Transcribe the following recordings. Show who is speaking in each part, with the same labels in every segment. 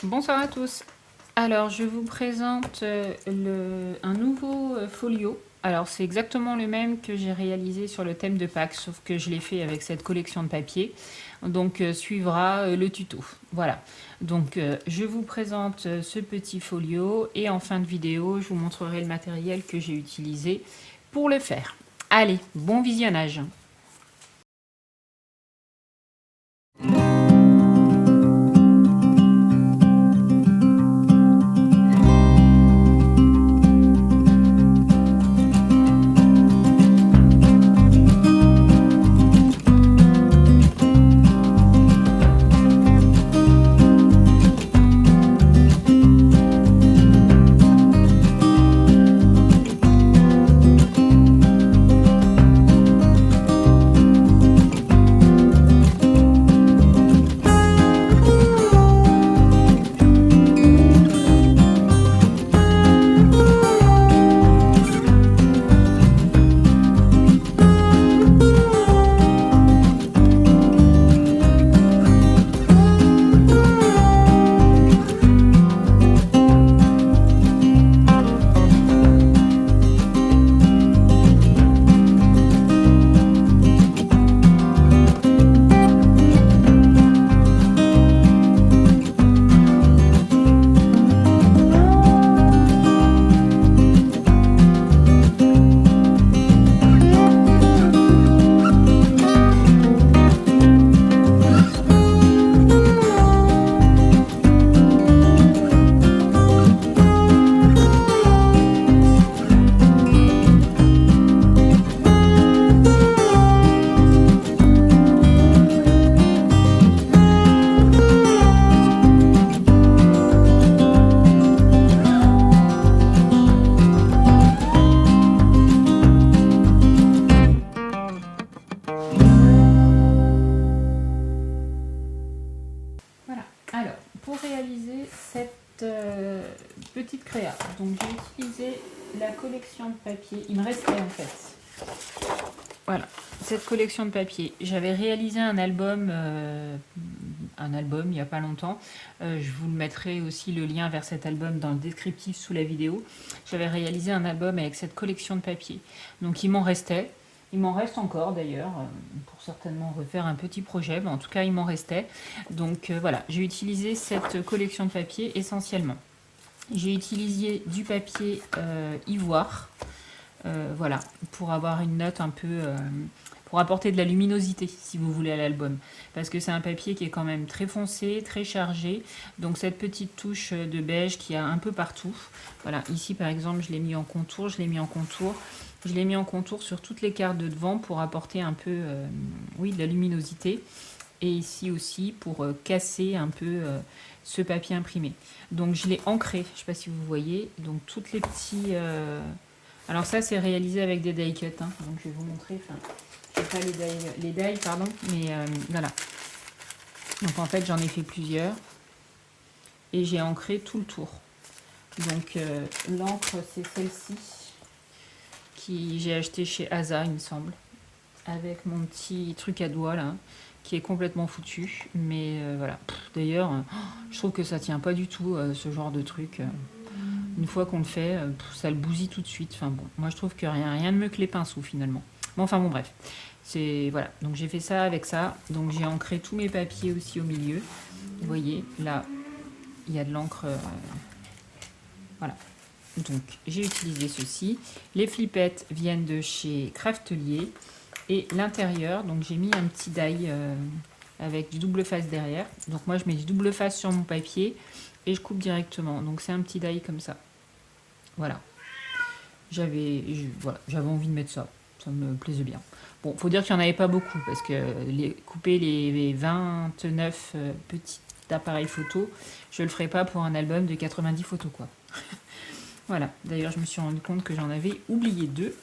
Speaker 1: Bonsoir à tous. Alors, je vous présente un nouveau folio. Alors, c'est exactement le même que j'ai réalisé sur le thème de Pâques, sauf que je l'ai fait avec cette collection de papier. Donc, suivra le tuto. Voilà. Donc, je vous présente ce petit folio et en fin de vidéo, je vous montrerai le matériel que j'ai utilisé pour le faire. Allez, bon visionnage. Voilà. Alors, pour réaliser cette petite créa, donc j'ai utilisé la collection de papier. Il me restait en fait. Voilà, cette collection de papier. J'avais réalisé un album il n'y a pas longtemps. Je vous le mettrai aussi le lien vers cet album dans le descriptif sous la vidéo. J'avais réalisé un album avec cette collection de papier. Donc il m'en restait. Il m'en reste encore d'ailleurs, pour certainement refaire un petit projet, mais en tout cas il m'en restait. Donc voilà, j'ai utilisé cette collection de papier essentiellement. J'ai utilisé du papier ivoire, voilà, pour avoir une note un peu, pour apporter de la luminosité si vous voulez à l'album. Parce que c'est un papier qui est quand même très foncé, très chargé. Donc cette petite touche de beige qu'il y a un peu partout. Voilà, ici par exemple je l'ai mis en contour, je l'ai mis en contour. Je l'ai mis en contour sur toutes les cartes de devant pour apporter un peu oui, de la luminosité. Et ici aussi pour casser un peu ce papier imprimé. Donc je l'ai ancré, je ne sais pas si vous voyez. Donc toutes les petits... Alors ça c'est réalisé avec des die cuts. Hein. Donc je vais vous montrer. Enfin, je pas les die, pardon. Mais voilà. Donc en fait j'en ai fait plusieurs. Et j'ai ancré tout le tour. Donc l'encre c'est celle-ci. Qui j'ai acheté chez Asa, il me semble, avec mon petit truc à doigts là, qui est complètement foutu. Mais voilà. D'ailleurs, je trouve que ça tient pas du tout ce genre de truc. Une fois qu'on le fait, ça le bousille tout de suite. Enfin bon, moi je trouve que rien ne mieux que les pinceaux finalement. Bon, enfin bon, bref. C'est voilà. Donc j'ai fait ça avec ça. Donc j'ai ancré tous mes papiers aussi au milieu. Vous voyez, là, il y a de l'encre. Voilà. Donc j'ai utilisé ceci. Les flippettes viennent de chez Craftelier. Et l'intérieur, donc j'ai mis un petit die avec du double face derrière. Donc moi je mets du double face sur mon papier et je coupe directement. Donc c'est un petit die comme ça. Voilà. J'avais envie de mettre ça. Ça me plaisait bien. Bon, faut dire qu'il n'y en avait pas beaucoup parce que couper les 29 petits appareils photo, je le ferai pas pour un album de 90 photos quoi. Voilà, d'ailleurs je me suis rendu compte que j'en avais oublié 2.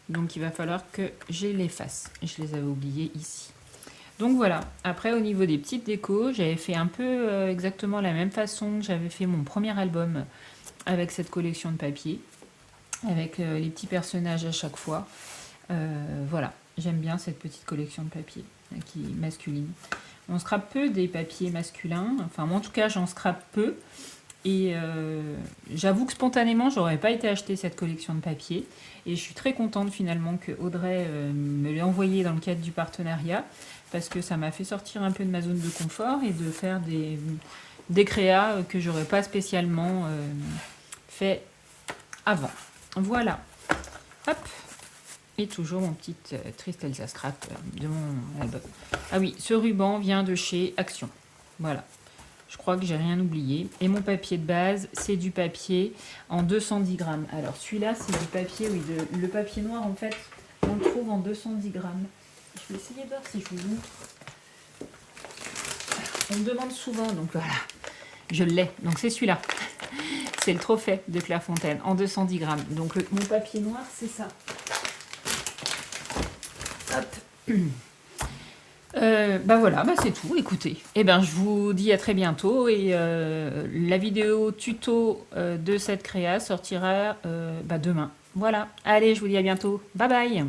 Speaker 1: Donc il va falloir que je les fasse. Je les avais oubliés ici. Donc voilà, après au niveau des petites décos, j'avais fait un peu exactement la même façon que j'avais fait mon premier album avec cette collection de papier. Avec les petits personnages à chaque fois. Voilà, j'aime bien cette petite collection de papier qui est masculine. On scrape peu des papiers masculins. Enfin, moi, en tout cas, j'en scrape peu. Et j'avoue que spontanément, j'aurais pas été acheter cette collection de papier. Et je suis très contente finalement que Audrey me l'ait envoyé dans le cadre du partenariat. Parce que ça m'a fait sortir un peu de ma zone de confort et de faire des créas que j'aurais pas spécialement fait avant. Voilà. Hop. Et toujours mon petite triste Elsa Scrap de mon album. Ah oui, ce ruban vient de chez Action. Voilà. Je crois que j'ai rien oublié. Et mon papier de base, c'est du papier en 210 grammes. Alors celui-là, c'est du papier, oui, le papier noir, en fait, on le trouve en 210 grammes. Je vais essayer de voir si je vous montre. On me demande souvent, donc voilà. Je l'ai. Donc c'est celui-là. C'est le trophée de Clairefontaine en 210 grammes. Donc mon papier noir, c'est ça. Hop. Bah voilà, bah c'est tout, écoutez. Eh ben je vous dis à très bientôt et la vidéo tuto de cette créa sortira demain. Voilà, allez, je vous dis à bientôt. Bye bye.